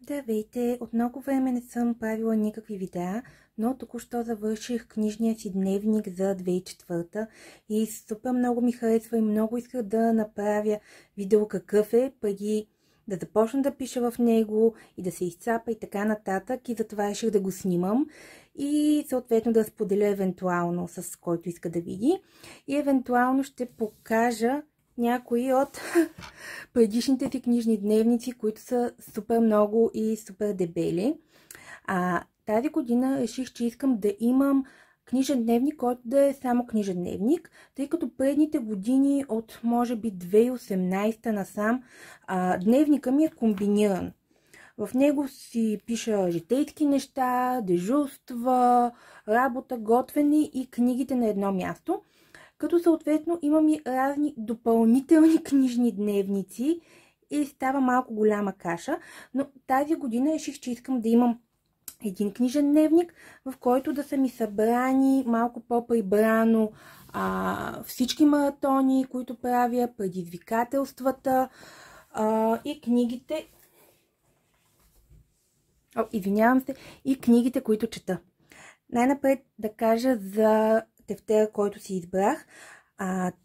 Здравейте! От много време не съм правила никакви видеа, но току-що завърших книжния си дневник за 2004 и супер много ми харесва и много исках да направя видео какъв е, преди да започна да пиша в него и да се изцапа и така нататък, и затова реших да го снимам и съответно да споделя евентуално с който иска да види, и евентуално ще покажа някои от предишните си книжни дневници, които са супер много и супер дебели. Тази година реших, че искам да имам книжен дневник, който да е само книжен дневник, тъй като предните години от може би 2018 насам дневника ми е комбиниран. В него си пиша житейски неща, дежурства, работа, готвене и книгите на едно място, като съответно имам и разни допълнителни книжни дневници и става малко голяма каша, но тази година реших, че искам да имам един книжен дневник, в който да са ми събрани малко по-прибрано всички маратони, които правя, предизвикателствата и книгите. И книгите, които чета. Най-напред да кажа за тефтера, който си избрах.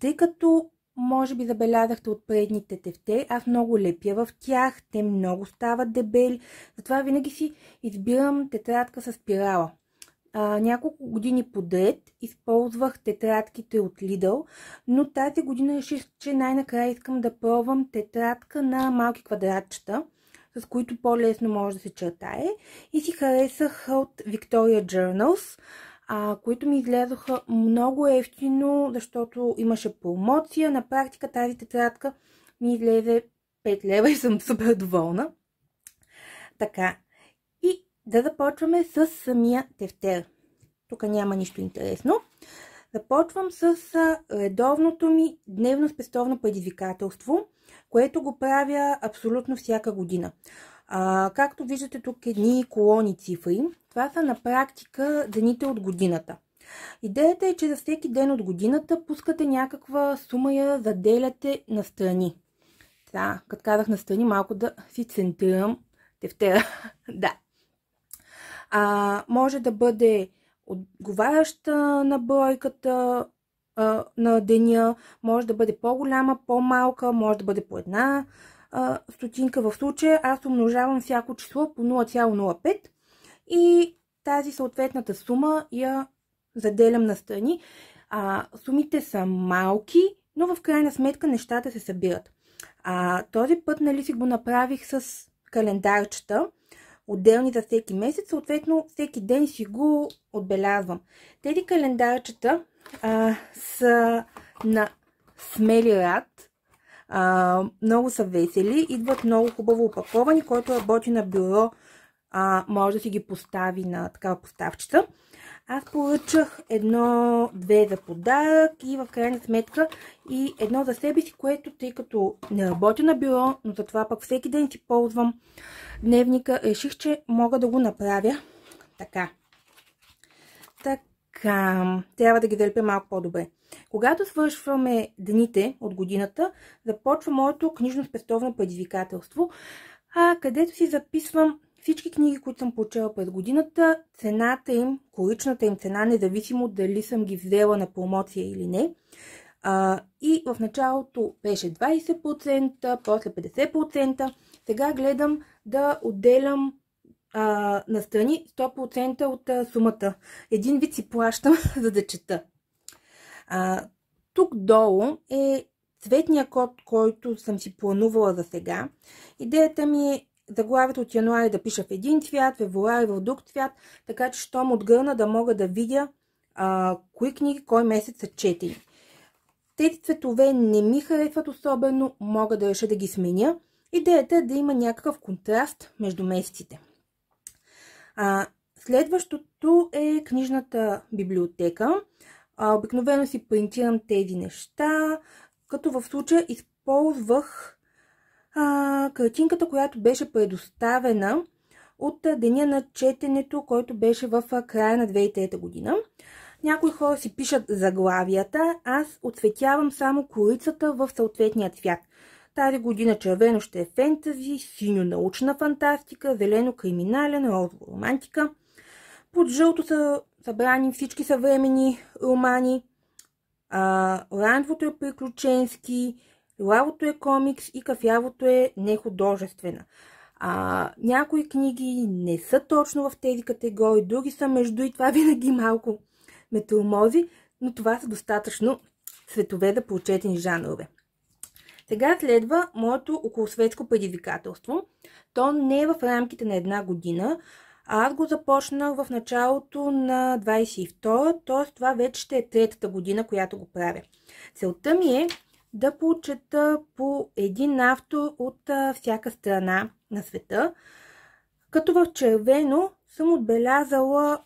Тъй като може би забелязахте от предните тефтери, аз много лепя в тях, те много стават дебели, затова винаги си избирам тетрадка с спирала. Няколко години подред използвах тетрадките от Lidl, но тази година реших, че най-накрая искам да пробвам тетрадка на малки квадратчета, с които по-лесно може да се чертае, и си харесах от Victoria Journals, които ми излязоха много ефтино, защото имаше промоция. На практика тази тетрадка ми излезе 5 лева и съм супер доволна. Така, и да започваме с самия тефтер. Тук няма нищо интересно. Започвам с редовното ми дневно спестовно предизвикателство, което го правя абсолютно всяка година. Както виждате тук едни колони цифри, това са на практика дените от годината. Идеята е, че за всеки ден от годината пускате някаква сума, я заделяте настрани. Като казах настрани, малко да си центрирам тефтера. Да. Може да бъде отговаряща на бройката на деня, може да бъде по-голяма, по-малка, може да бъде по една стотинка. В случая аз умножавам всяко число по 0,05 и тази съответната сума я заделям настрани. Сумите са малки, но в крайна сметка нещата се събират. Този път си го направих с календарчета, отделни за всеки месец, съответно всеки ден си го отбелязвам. Тези календарчета са на Смелирад. Много са весели, идват много хубаво опаковани, който работи на бюро, може да си ги постави на такава поставчета. Аз поръчах едно-две за подарък и в крайна сметка и едно за себе си, което, тъй като не работя на бюро, но затова пък всеки ден си ползвам дневника, реших, че мога да го направя така. Трябва да ги залепя малко по-добре. Когато свършваме дните от годината, започва моето книжно-спестовно предизвикателство, където си записвам всички книги, които съм прочела през годината, цената им, количната им цена, независимо дали съм ги взела на промоция или не. И в началото беше 20%, после 50%. Сега гледам да отделям настрани 100% от сумата. Един вид си плащам, за да чета. Тук долу е цветния код, който съм си планувала за сега. Идеята ми е заглавието от януари да пиша в един цвят, февруари в друг цвят, така че щом отгърна да мога да видя кои книги кой месец са четени. Тези цветове не ми харесват особено, мога да реша да ги сменя. Идеята е да има някакъв контраст между месеците. Следващото е книжната библиотека. Обикновено си принтирам тези неща, като в случая използвах картинката, която беше предоставена от деня на четенето, който беше в края на 2003 година. Някои хора си пишат заглавията, аз отцветявам само корицата в съответния цвят. Тази година червено ще е фентази, синьо научна фантастика, зелено криминален, розово романтика. Под жълто са събрани всички съвременни романи. Оранжевото е приключенски, лилавото е комикс и кафявото е нехудожествена. Някои книги не са точно в тези категории, други са между и това винаги малко ме тормози, но това са достатъчно светове за прочетени жанрове. Сега следва моето околосветско предизвикателство. То не е в рамките на една година, аз го започнах в началото на 22-та, т.е. това вече ще е третата година, която го правя. Целта ми е да прочета по един автор от всяка страна на света, като в червено съм отбелязала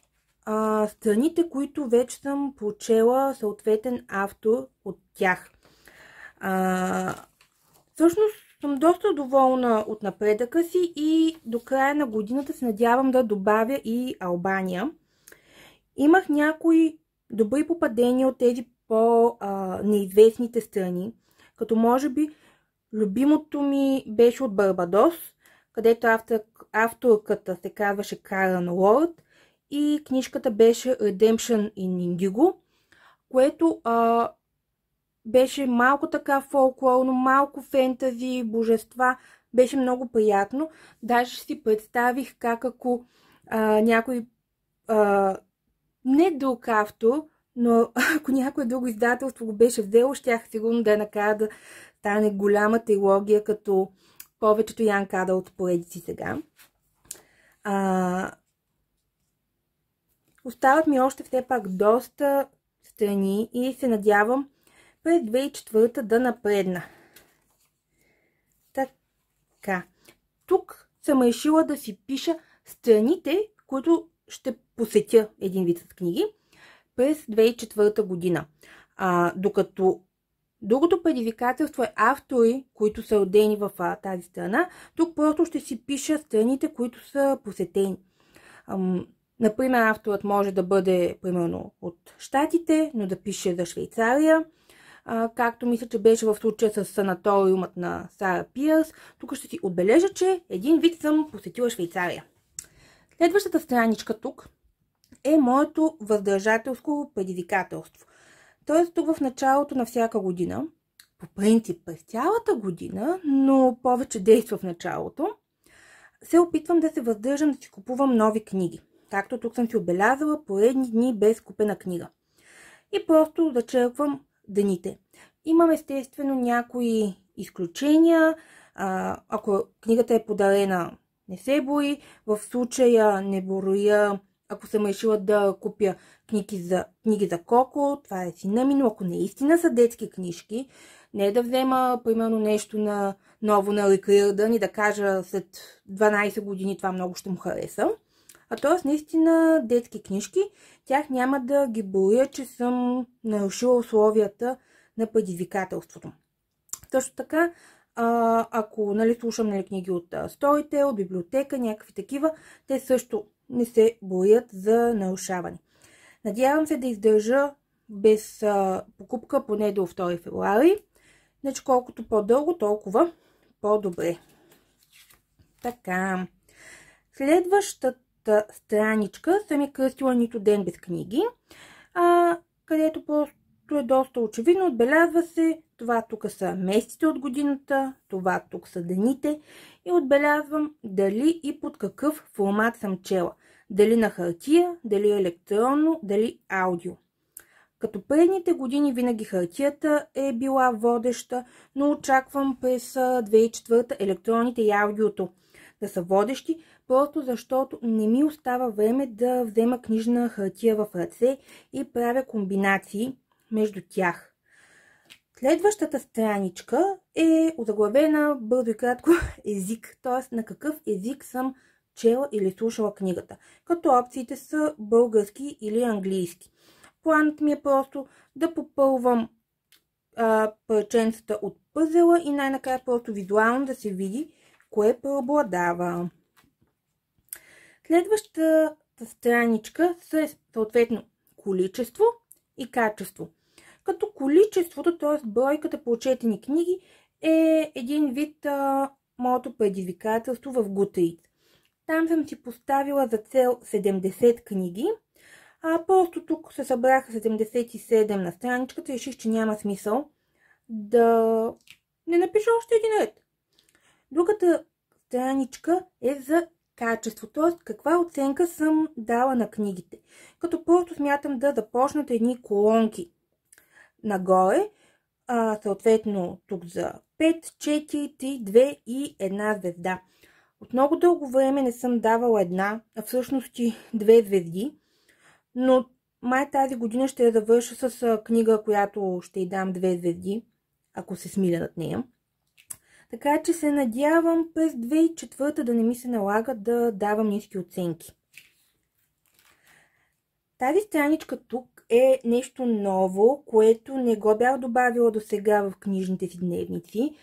страните, които вече съм прочела съответен автор от тях. Всъщност съм доста доволна от напредъка си и до края на годината се надявам да добавя и Албания. Имах някои добри попадения от тези по-неизвестните страни, като може би любимото ми беше от Барбадос, където авторката се казваше Карен Лорд и книжката беше Redemption in Indigo, което беше малко така фолклорно, малко фентази, божества. Беше много приятно. Даже си представих как ако някой не друг автор, но ако някое друго издателство го беше взело, щях сигурно да я накара да стане голяма трилогия, като повечето Янг Адълт поредици сега. Остават ми още все пак доста страни и се надявам през 2004 да напредна. Така. Тук съм решила да си пиша страните, които ще посетя един вид с книги през 2004 година. Докато другото предизвикателство е автори, които са родени в тази страна, тук просто ще си пиша страните, които са посетени. Например, авторът може да бъде примерно от Щатите, но да пише за Швейцария. Както мисля, че беше в случая с санаториумът на Сара Пиърс. Тук ще си отбележа, че един вид съм посетила Швейцария. Следващата страничка тук е моето въздържателско предизвикателство. Тоест тук в началото на всяка година, по принцип през цялата година, но повече действа в началото, се опитвам да се въздържам да си купувам нови книги. Както тук съм си отбелязала поредни дни без купена книга. И просто зачерквам дните. Имам естествено някои изключения. Ако книгата е подарена, не се брои. В случая не броя, ако съм решила да купя книги за Коко, това е сина ми, но ако наистина са детски книжки, не да взема примерно нещо на ново на Рик Риърдън и да кажа след 12 години това много ще му хареса. Т.е. наистина детски книжки, тях няма да ги броя, че съм нарушила условията на предизвикателството. Също така, ако слушам книги от Storytel, от библиотека, някакви такива, те също не се броят за нарушаване. Надявам се да издържа без покупка поне до 2 февруари. Значи колкото по-дълго, толкова по-добре. Така, следващата страничка съм я кръстила Нито ден без книги, където просто е доста очевидно. Отбелязва се, това тук са месеците от годината, това тук са дените и отбелязвам дали и под какъв формат съм чела. Дали на хартия, дали електронно, дали аудио. Като предните години винаги хартията е била водеща, но очаквам през 2004 електроните и аудиото да са водещи, просто защото не ми остава време да взема книжна хартия в ръце и правя комбинации между тях. Следващата страничка е озаглавена бързо и кратко език, т.е. на какъв език съм чела или слушала книгата, като опциите са български или английски. Планът ми е просто да попълвам парченцата от пъзела и най-накрая просто визуално да се види кое преобладава. Следващата страничка са съответно количество и качество. Като количеството, т.е. бройката прочетени книги, е един вид моето предизвикателство в Goodreads. Там съм си поставила за цел 70 книги, просто тук се събраха 77 на страничката и реших, че няма смисъл да не напиша още един ред. Другата страничка е за качество, т.е. каква оценка съм дала на книгите. Като просто смятам да започнат едни колонки нагоре, съответно тук за 5, 4, 3, 2 и една звезда. От много дълго време не съм давала една, а всъщност и 2 звезди, но май тази година ще я завърша с книга, която ще й дам 2 звезди, ако се смиля над нея. Така че се надявам през 2004 да не ми се налага да давам ниски оценки. Тази страничка тук е нещо ново, което не го бях добавила до сега в книжните си дневници,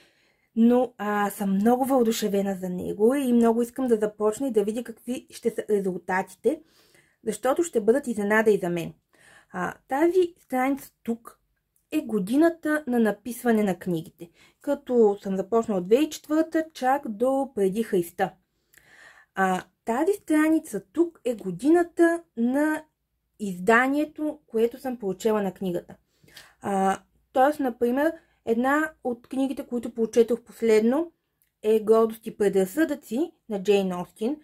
но съм много въодушевена за него и много искам да започна и да видя какви ще са резултатите, защото ще бъдат изненада и за мен. Тази страница тук е годината на написване на книгите, като съм започнала от 2004 чак до преди Христа. Тази страница тук е годината на изданието, което съм прочела на книгата. Тоест, например, една от книгите, които прочетох последно, е Гордост и предразсъдъци на Джейн Остин,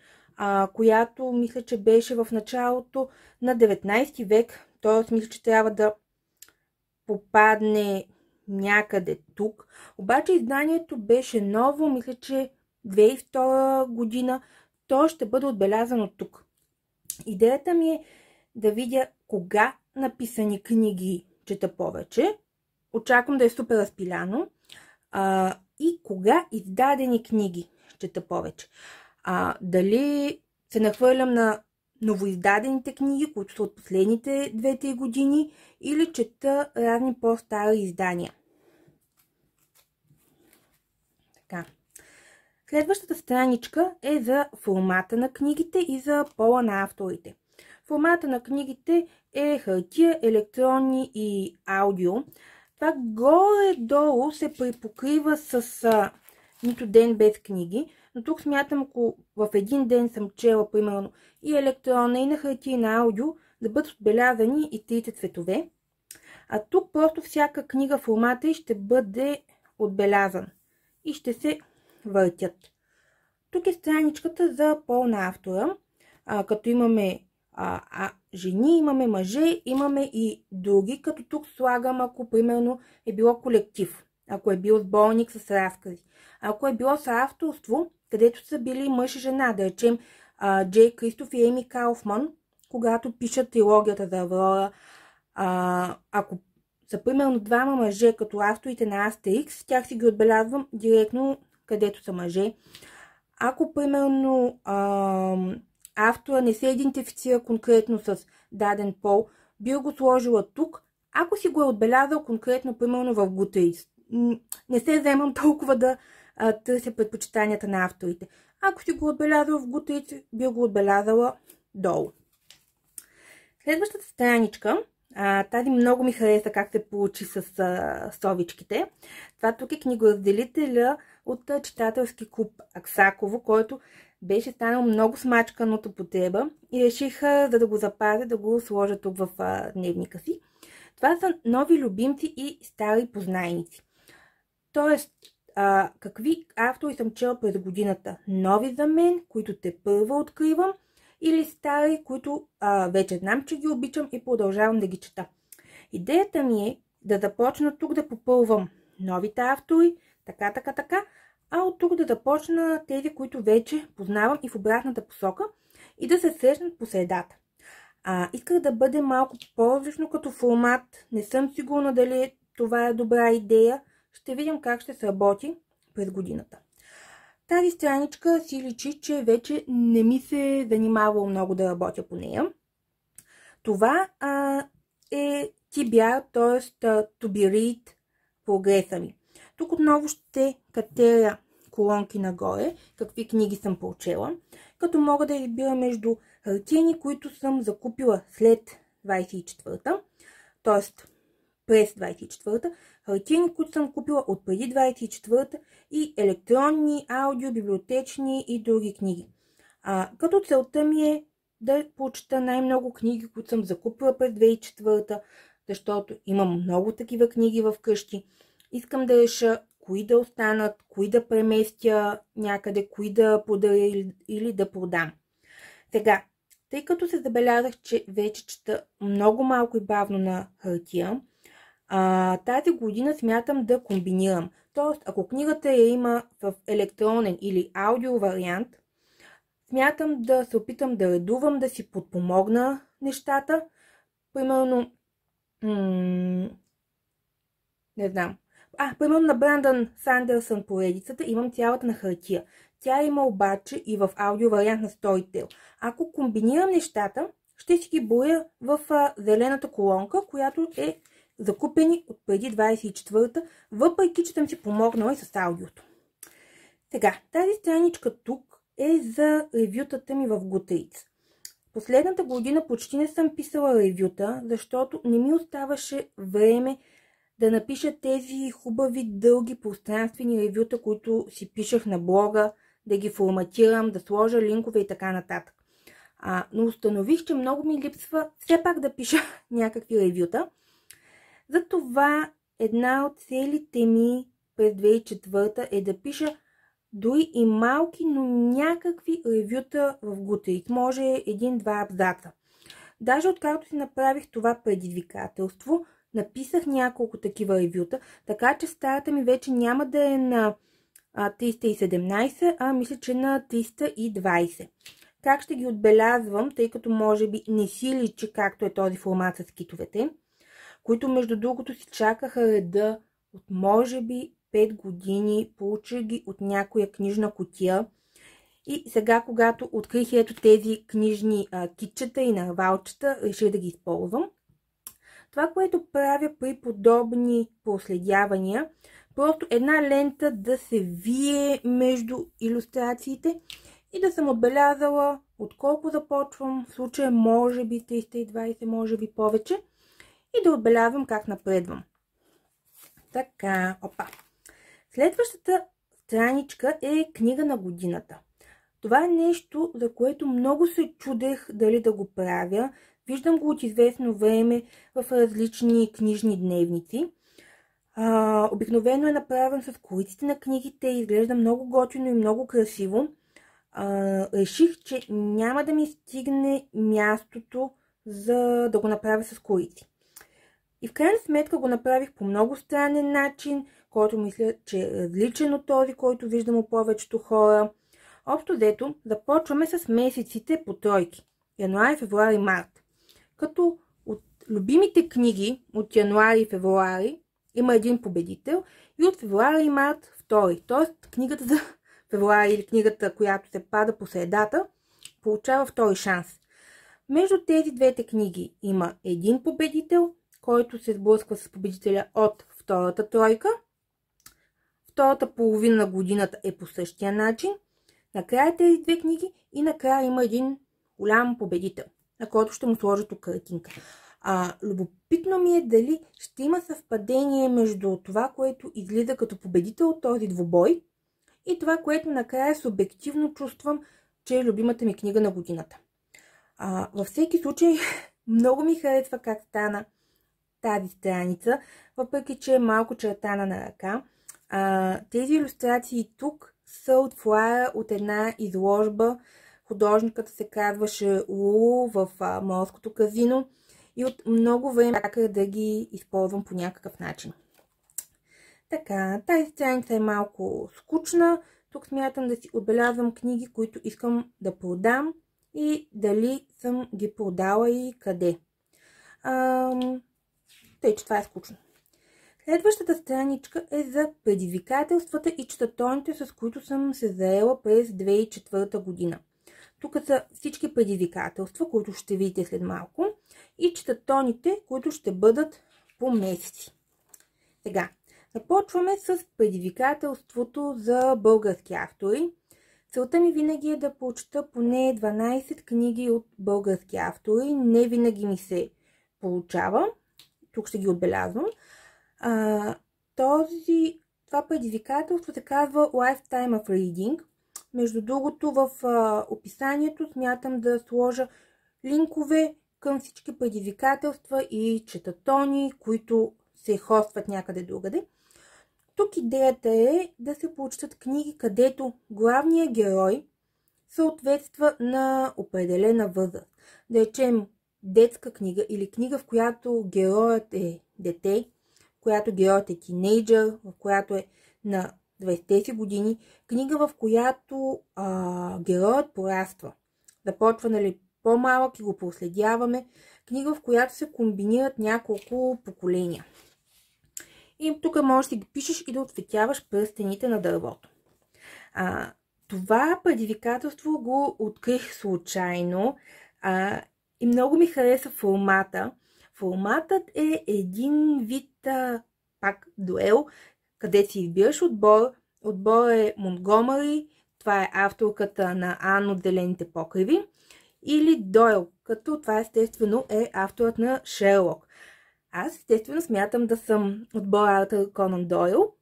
която мисля, че беше в началото на 19 век. Т.е. мисля, че трябва да попадне някъде тук. Обаче изданието беше ново, мисля, че 2002 година. То ще бъде отбелязано тук. Идеята ми е да видя кога написани книги чета повече. Очаквам да е супер разпиляно. И кога издадени книги чета повече. Дали се нахвърлям на новоиздадените книги, които са от последните 2-3 години, или чета разни по-стари издания. Така. Следващата страничка е за формата на книгите и за пола на авторите. Формата на книгите е хартия, електронни и аудио. Това горе-долу се припокрива с Нито ден без книги, но тук смятам, ако в един ден съм чела примерно и електронна, и на хартия, и на аудио, да бъдат отбелязани и трите цветове. А тук просто всяка книга формата и ще бъде отбелязан и ще се въртят. Тук е страничката за пол на автора, като имаме жени, имаме мъже, имаме и други, като тук слагам, ако примерно е било колектив, ако е бил сборник с разкази, ако е било съавторство, където са били мъж и жена, да речем Джей Кристоф и Еми Кауфман, когато пишат трилогията за Аврора. Ако са примерно двама мъже, като авторите на Астерикс, тях си ги отбелязвам директно където са мъже. Ако примерно автора не се идентифицира конкретно с даден пол, бил го сложила тук, ако си го е отбелязал конкретно, примерно в Goodreads. Не се вземам толкова да търся предпочитанията на авторите. Ако си го отбелязал в Goodreads, бил го отбелязала долу. Следващата страничка, тази много ми хареса как се получи с совичките. Това тук е книгоразделителя от читателски клуб Аксаково, който беше станал много смачкан от употреба и реших, за да го запазя, да го сложа тук в дневника си. Това са нови любимци и стари познайници. Тоест, какви автори съм чела през годината? Нови за мен, които тепърва откривам, или стари, които вече знам, че ги обичам и продължавам да ги чета. Идеята ми е да започна тук да попълвам новите автори, така, а от тук да започна тези, които вече познавам и в обратната посока и да се срещнат по средата. Исках да бъде малко по-различно като формат. Не съм сигурна дали това е добра идея. Ще видим как ще се работи през годината. Тази страничка си личи, че вече не ми се занимавало много да работя по нея. Това е TBR, т.е. To Be Read прогреса ми. Тук отново ще катеря колонки нагоре, какви книги съм прочела, като мога да избира между хартиени, които съм закупила след 24-та, т.е. през 24-та, хартияни, които съм купила от преди 24-та и електронни, аудио, библиотечни и други книги. Като целта ми е да прочета най-много книги, които съм закупила през 2004-та, защото имам много такива книги в къщи. Искам да реша кои да останат, кои да преместя някъде, кои да подаря или да продам. Сега, тъй като се забелязах, че вече чета много малко и бавно на хартия, тази година смятам да комбинирам. Тоест, ако книгата я има в електронен или аудио вариант, смятам да се опитам да редувам, да си подпомогна нещата. Примерно, не знам. Примерно на Брандън Сандърсън поредицата имам цялата на хартия. Тя има обаче и в аудио вариант на Storytel. Ако комбинирам нещата, ще си ги боя в зелената колонка, която е закупени от преди 24-та, въпреки че съм си помогнала и с аудиото. Сега, тази страничка тук е за ревютата ми в Goodreads. Последната година почти не съм писала ревюта, защото не ми оставаше време да напиша тези хубави, дълги, пространствени ревюта, които си пишах на блога, да ги форматирам, да сложа линкове и така нататък. Но установих, че много ми липсва все пак да пиша някакви ревюта. Затова една от целите ми през 2004 е да пиша дори и малки, но някакви ревюта в Goodreads. Може един-два абзаца. Даже откакто си направих това предизвикателство, написах няколко такива ревюта, така че старата ми вече няма да е на 317, а мисля, че на 320. Как ще ги отбелязвам, тъй като може би не си личи както е този формат с китовете, които между другото си чакаха реда от може би 5 години, получих ги от някоя книжна кутия. И сега, когато открих ето тези книжни китчета и нарвалчета, реших да ги използвам. Това, което правя при подобни проследявания, просто една лента да се вие между илюстрациите и да съм отбелязала от колко започвам, в случая може би 320, може би повече, и да отбелязвам как напредвам. Така, опа. Следващата страничка е книга на годината. Това е нещо, за което много се чудех дали да го правя. Виждам го от известно време в различни книжни дневници. Обикновено е направен с кориците на книгите, изглежда много готино и много красиво. Реших, че няма да ми стигне мястото за да го направя с корици. И в крайна сметка го направих по много странен начин, който мисля, че е различен от този, който виждам у повечето хора. Общо взето, започваме с месеците по тройки. Януари, февруари, март. Като от любимите книги от януари и февруари има един победител и от февруари и март втори. Тоест книгата за февруари или книгата, която се пада по средата, получава втори шанс. Между тези двете книги има един победител, който се сблъсква с победителя от втората тройка. Втората половина на годината е по същия начин. Накрая тези две книги и накрая има един голям победител, на който ще му сложа тук картинка. Любопитно ми е дали ще има съвпадение между това, което излиза като победител от този двубой и това, което накрая субективно чувствам, че е любимата ми книга на годината. Във всеки случай, много ми харесва как стана тази страница, въпреки че е малко чертана на ръка. Тези илюстрации тук са от флая от една изложба. Художникът се казваше Лулу в Морското казино и от много време чаках да ги използвам по някакъв начин. Така, тази страница е малко скучна. Тук смятам да си отбелязвам книги, които искам да продам и дали съм ги продала и къде. Тъй, че това е скучно. Следващата страничка е за предизвикателствата и четатоните, с които съм се заела през 2004 година. Тук са всички предизвикателства, които ще видите след малко, и четатоните, които ще бъдат по месеци. Сега, започваме с предизвикателството за български автори. Целта ми винаги е да прочета поне 12 книги от български автори. Не винаги ми се получава. Тук ще ги отбелязвам. Това предизвикателство се казва Lifetime of Reading. Между другото, в описанието смятам да сложа линкове към всички предизвикателства и четатони, които се хостват някъде другаде. Тук идеята е да се прочитат книги, където главният герой съответства на определена възраст. Да речем детска книга или книга, в която героят е дете, в която героят е тинейджър, в която е на 20-те си години, книга, в която героят пораства. Започва, нали, по-малък и го проследяваме. Книга, в която се комбинират няколко поколения. И тук можеш да ги пишеш и да отцветяваш пръстените на дървото. Това предизвикателство го открих случайно и много ми хареса формата. Форматът е един вид пак дуел, където си избираш отбор. Отбор е Монтгомери, това е авторката на Ан от Зелените покриви, или Дойл, като това естествено е авторът на Шерлок. Аз естествено смятам да съм отбор Артър Конан Дойл.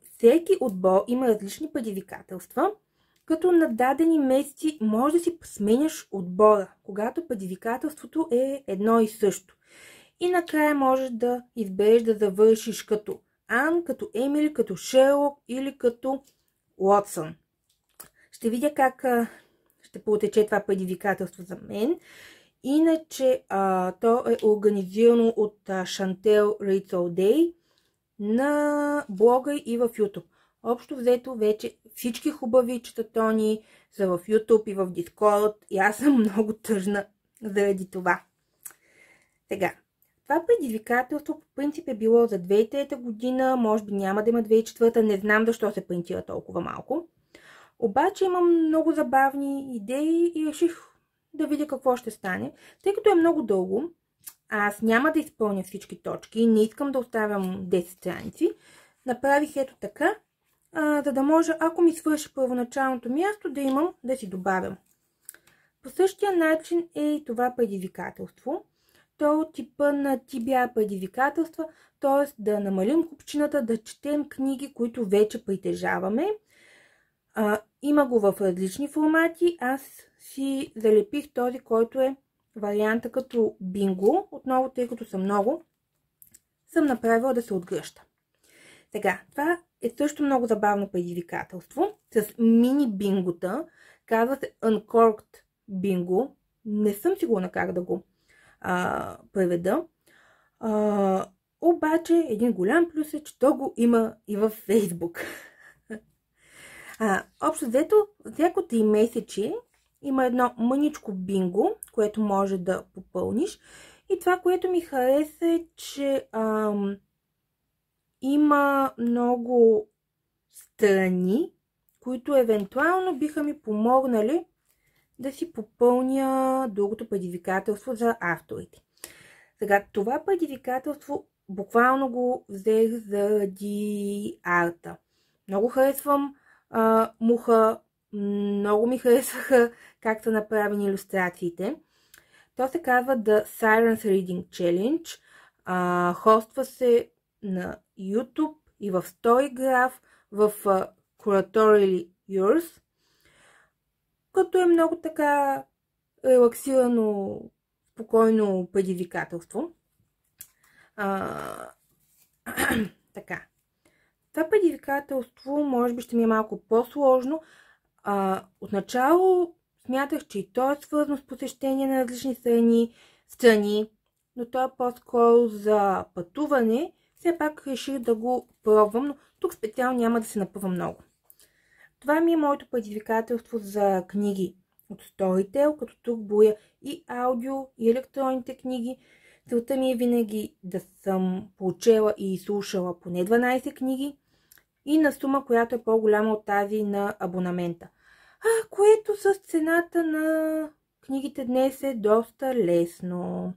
Всеки отбор има различни предизвикателства, като на дадени месеци може да си сменяш отбора, когато предизвикателството е едно и също. И накрая можеш да избереш да завършиш като Ан, като Емили, като Шерлок или като Уотсън. Ще видя как ще протече това предизвикателство за мен. Иначе то е организирано от Шантел Reads All Day на блога и в YouTube. Общо взето вече всички хубави четатони са в YouTube и в Discord и аз съм много тъжна заради това. Сега, това предизвикателство по принцип е било за 2003 година, може би няма да има 2004, не знам защо се принтира толкова малко. Обаче имам много забавни идеи и реших да видя какво ще стане. Тъй като е много дълго, аз няма да изпълня всички точки, не искам да оставям 10 страници. Направих ето така, за да може, ако ми свърши първоначалното място, да имам да си добавям. По същия начин е и това предизвикателство. То е от типа на TBR предизвикателства, т.е. да намалим купчината, да четем книги, които вече притежаваме. Има го в различни формати. Аз си залепих този, който е варианта като бинго. Отново, тъй като са много, съм направила да се отгръща. Сега, това е също много забавно предизвикателство с мини бингота. Казва се Uncorked Bingo. Не съм сигурна как да го преведа. Обаче един голям плюс е, че то го има и във Facebook. Общо взето, всяко 3 месече има едно мъничко бинго, което може да попълниш. И това, което ми хареса е, че има много страни, които евентуално биха ми помогнали да си попълня другото предизвикателство за авторите. Сега, това предизвикателство буквално го взех заради арта. Много харесвам муха, много ми харесваха как са направени илюстрациите. То се казва The Silence Reading Challenge. Хоства се на YouTube и в Storygraph, в Curatorially Yours, като е много така релаксирано, спокойно предизвикателство. Така. Това предизвикателство може би ще ми е малко по-сложно. Отначало смятах, че и то е свързано с посещение на различни страни, но то е по-скоро за пътуване. Все пак реших да го пробвам, но тук специално няма да се напъва много. Това ми е моето предизвикателство за книги от Storytel, като тук боя и аудио, и електронните книги. Целта ми е винаги да съм прочела и слушала поне 12 книги и на сума, която е по-голяма от тази на абонамента. Което с цената на книгите днес е доста лесно.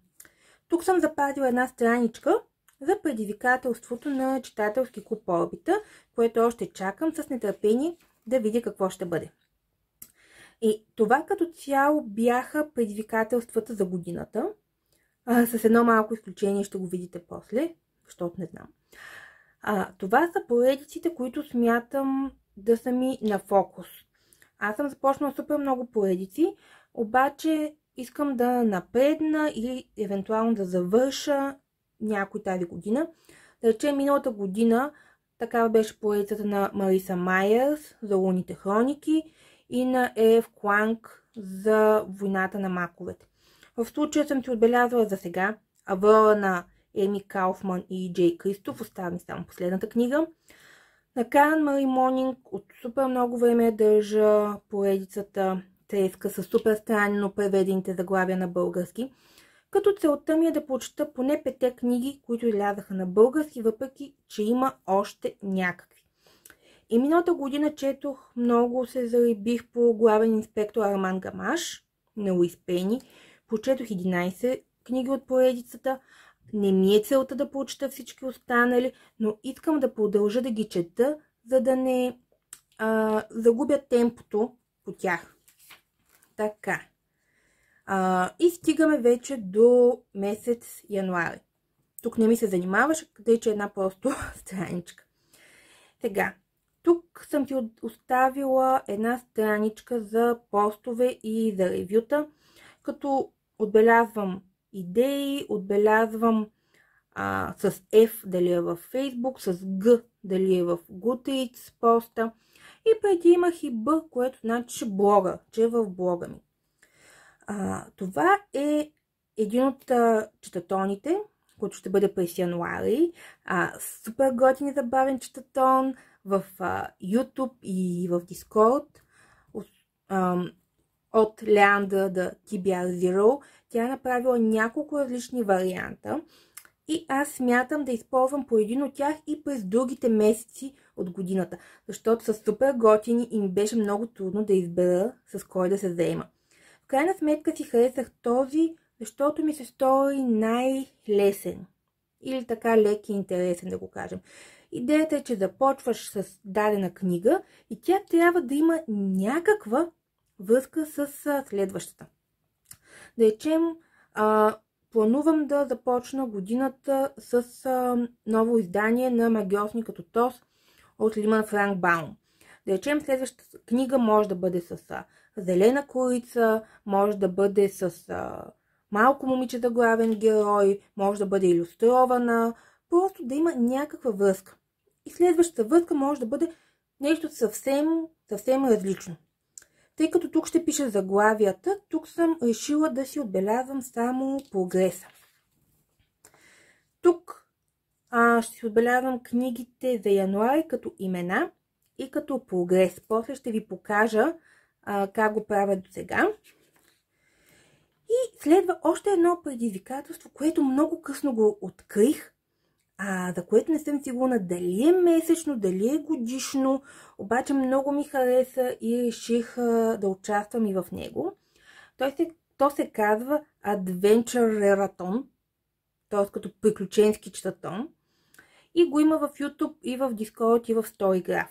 Тук съм запазила една страничка за предизвикателството на читателски клуб Орбита, което още чакам с нетърпение да видя какво ще бъде. И това като цяло бяха предизвикателствата за годината. С едно малко изключение, ще го видите после, защото не знам. Това са поредиците, които смятам да са ми на фокус. Аз съм започнала супер много поредици, обаче искам да напредна или евентуално да завърша някой тази година. Да речем, миналата година такава беше поредицата на Мариса Майерс за Лунните хроники и на Е.Ф. Кланг за Войната на маковете. В случая съм ти отбелязала за сега Аврора на Еми Кауфман и Джей Кристоф, остава ми само последната книга. На Карен Мари Монинг от супер много време държа поредицата Треска с супер странно преведените заглавия на български, като целта ми е да прочета поне 5 книги, които излязаха на български, въпреки че има още някакви. И миналата година четох, много се зарибих по Главен инспектор Арман Гамаш на Луис Пени. Прочетох 11 книги от поредицата. Не ми е целта да прочета всички останали, но искам да продължа да ги чета, за да не загубя темпото по тях. Така. И стигаме вече до месец януари. Тук не ми се занимаваш, къде че една просто страничка. Сега, тук съм ти оставила една страничка за постове и за ревюта, като отбелязвам идеи, отбелязвам с F дали е в Facebook, с G дали е в Goodreads поста. И преди имах и B, което значи блога, че е в блога ми. Това е един от четатоните, който ще бъде през януари. Супер готин и забавен четатон в YouTube и в Discord от Леандра да TBR Zero. Тя е направила няколко различни варианта и аз смятам да използвам по един от тях и през другите месеци от годината, защото са супер готини и ми беше много трудно да избера с кой да се заема. В крайна сметка си харесах този, защото ми се стори най-лесен. Или така лек и интересен, да го кажем. Идеята е, че започваш с дадена книга и тя трябва да има някаква връзка с следващата. Да речем, планувам да започна годината с ново издание на Магиосни като Тос от Лиман Франк Баум. Да речем, следващата книга може да бъде с зелена корица, може да бъде с малко момиче за главен герой, може да бъде илюстрована, просто да има някаква връзка. И следващата връзка може да бъде нещо съвсем различно. Тъй като тук ще пиша заглавията, тук съм решила да си отбелязвам само прогреса. Тук ще си отбелязвам книгите за януари като имена и като прогрес. После ще ви покажа как го правя до сега. И следва още едно предизвикателство, което много късно го открих, за което не съм сигурна дали е месечно, дали е годишно, обаче много ми хареса и реших да участвам и в него. То се казва Adventure-Raton, т.е. като приключенски четатон, и го има в YouTube и в Discord и в Storygraph.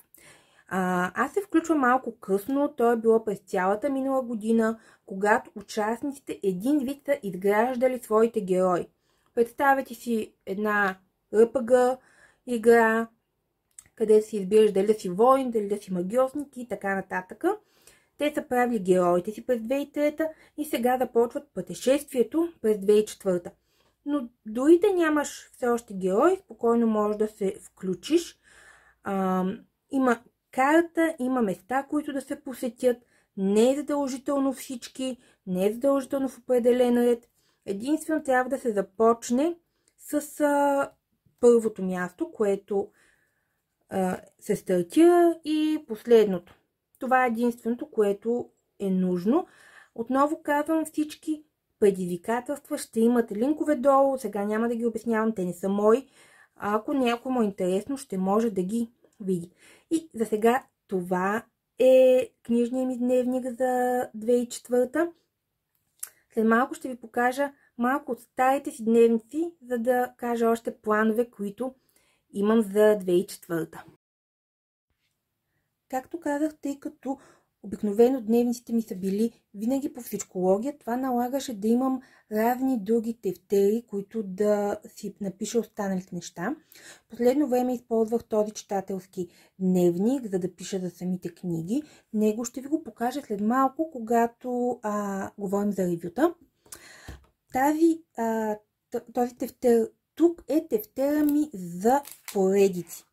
Аз се включвам малко късно, то е било през цялата минала година, когато участниците един вид са изграждали своите герои. Представете си една RPG игра, къде си избираш дали да си воин, дали да си магиосник и така нататък. Те са правили героите си през 2003 и сега започват пътешествието през 2004. Но дори да нямаш все още герой, спокойно можеш да се включиш. Има карта, има места, които да се посетят. Не е задължително всички, не е задължително в определен ред. Единствено трябва да се започне с първото място, което се стартира, и последното. Това е единственото, което е нужно. Отново казвам, всички предизвикателства ще имат линкове долу. Сега няма да ги обяснявам, те не са мои. Ако някой му е интересно, ще може да ги види. И за сега това е книжният ми дневник за 2004. След малко ще ви покажа малко от старите си дневници, за да кажа още планове, които имам за 2004. Както казах, тъй като обикновено дневниците ми са били винаги по всичкология. Това налагаше да имам равни други тефтери, които да си напиша останалите неща. Последно време използвах този читателски дневник, за да пиша за самите книги. Него ще ви го покажа след малко, когато говорим за ревюта. Този тефтер тук е тефтера ми за поредици.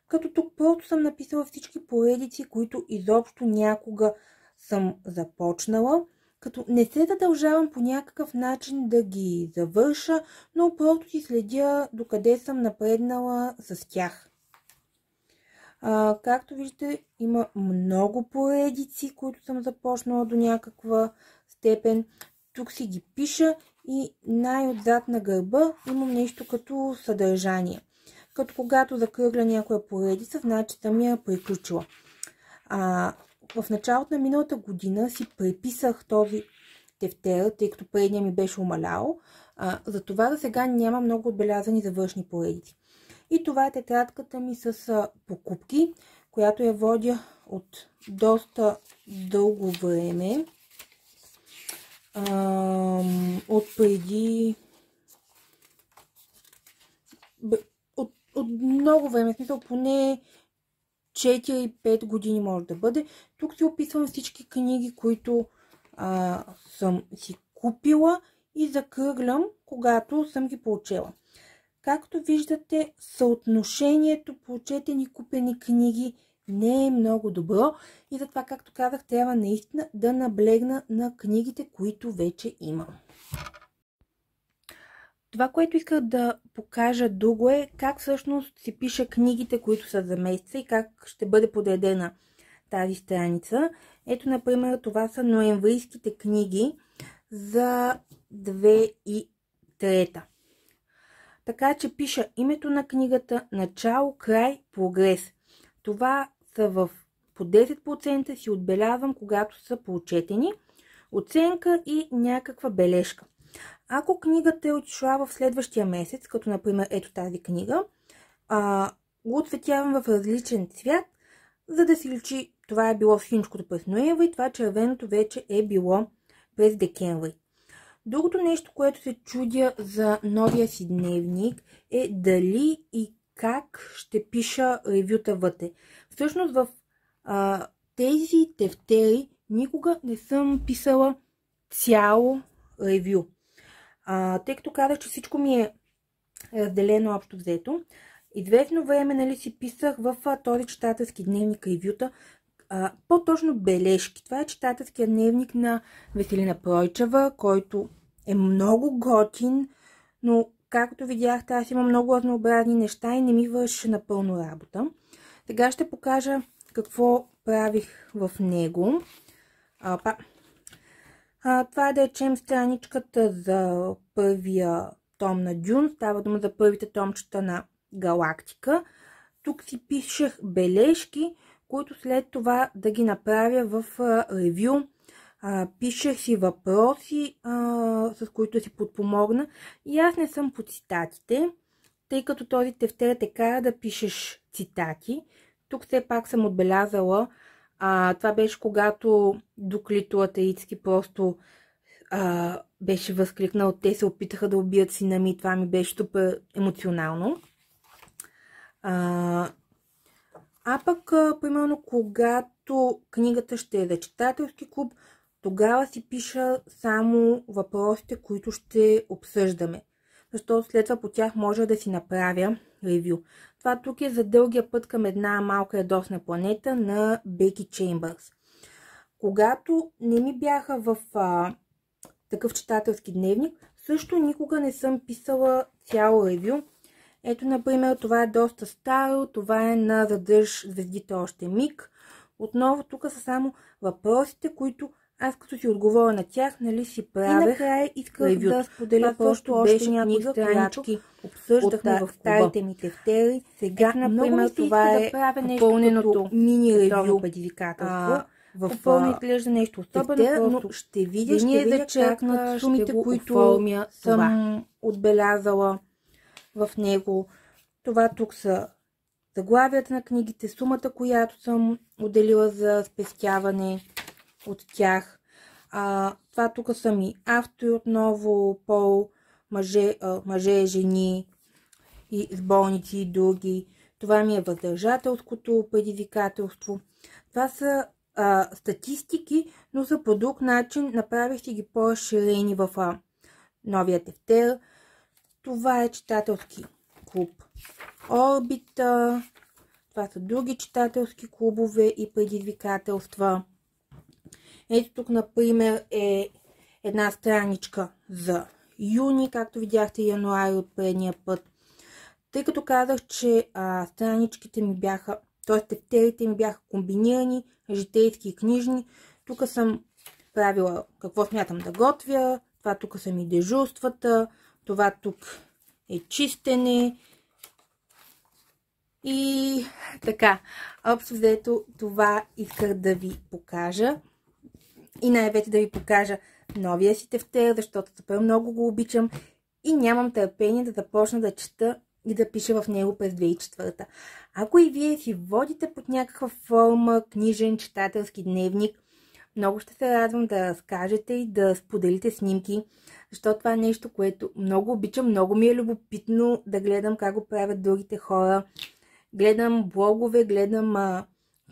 Като тук просто съм написала всички поредици, които изобщо някога съм започнала. Като не се задължавам по някакъв начин да ги завърша, но просто си следя докъде съм напреднала с тях. Както виждате, има много поредици, които съм започнала до някаква степен. Тук си ги пиша и най-отзад на гърба имам нещо като съдържание. Като когато закръгля някоя поредица, значи съм я приключила. В началото на миналата година си преписах този тефтер, тъй като предния ми беше умалял. Затова за сега няма много отбелязани завършни поредици. И това е тетрадката ми с покупки, която я водя от доста дълго време. От преди... От много време, в смисъл поне 4-5 години може да бъде. Тук си описвам всички книги, които съм си купила и закръглям, когато съм ги получила. Както виждате, съотношението прочетени и купени книги не е много добро и затова, както казах, трябва наистина да наблегна на книгите, които вече имам. Това, което исках да покажа друго е как всъщност си пиша книгите, които са за месеца и как ще бъде подредена тази страница. Ето, например, това са ноемврийските книги за 2003. Така че пиша името на книгата, начало, край, прогрес. Това са по 10% си отбелязвам, когато са прочетени, оценка и някаква бележка. Ако книгата е отишла в следващия месец, като например ето тази книга, го отцветявам в различен цвят, за да си личи това е било синичкото през ноември, това червеното вече е било през декември. Другото нещо, което се чудя за новия си дневник е дали и как ще пиша ревюта вътре. Всъщност в тези тефтери никога не съм писала цяло ревю. Тъй като казах, че всичко ми е разделено общо взето. Известно време си писах в този читателски дневник ревюта, по-точно бележки. Това е читателския дневник на Веселина Пройчева, който е много готин, но както видяхте, аз имам много разнообразни неща и не ми върши напълно работа. Сега ще покажа какво правих в него. Това е да речем страничката за първия том на Дюн. Става дума за първите томчета на Галактика. Тук си пишех бележки, които след това да ги направя в ревю. Пишех си въпроси, с които си подпомогна. И аз не съм по цитатите, тъй като този тефтер те кара да пишеш цитати. Тук все пак съм отбелязала. Това беше когато Дуклито Атеицки просто беше възкликнал. Те се опитаха да убият сина ми. Това ми беше супер емоционално. Пък, примерно, когато книгата ще е за читателски клуб, тогава си пиша само въпросите, които ще обсъждаме. Защото след това по тях може да си направя ревю. Това тук е за дългия път към една малка ядосна планета на Беки Чеймбърс. Когато не ми бяха в такъв читателски дневник, също никога не съм писала цяло ревю. Ето, например, това е доста старо, това е на Задърж звездите още миг. Отново тук са само въпросите, които аз като си отговоря на тях, си правех. И накрая исках да споделя просто още някои странички, обсъждахме в старите ми тефтери. Сега, например, това е попълненото мини ревю предизвикателство. Попълно изглежда нещо особено, но ще видя как сумите, които съм отбелязала в него. Това тук са заглавията на книгите, сумата, която съм отделила за спестяване. от тях. Това тук са ми автори отново, пол, мъже, жени и сборници и други. Това ми е въздържателското предизвикателство. Това са статистики, но за по друг начин направих си ги по-разширени в новия тефтер. Това е читателски клуб Орбита. Това са други читателски клубове и предизвикателства. Ето тук, например, е една страничка за юни, както видяхте януари от предния път. Тъй като казах, че страничките ми бяха, т.е. тефтерите ми бяха комбинирани, житейски и книжни, тук съм правила какво смятам да готвя, това тук са ми дежурствата, това тук е чистене и така. Общо взето това исках да ви покажа и най-вече да ви покажа новия си тефтер, защото супер много го обичам и нямам търпение да започна да чета и да пиша в него през 2004. Ако и вие си водите под някаква форма книжен читателски дневник, много ще се радвам да разкажете и да споделите снимки, защото това е нещо, което много обичам. Много ми е любопитно да гледам как го правят другите хора. Гледам блогове, гледам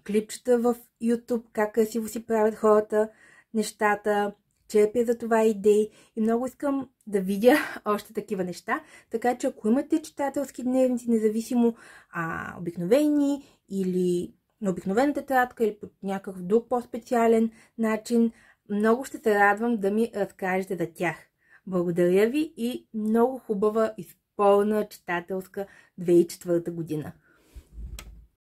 клипчета в YouTube, как красиво си правят хората нещата, черпя за това идеи и много искам да видя още такива неща. Така че ако имате читателски дневници, независимо обикновени или на обикновена тетрадка или по някакъв друг по-специален начин, много ще се радвам да ми разкажете за тях. Благодаря ви и много хубава, изпълна читателска 2004 година.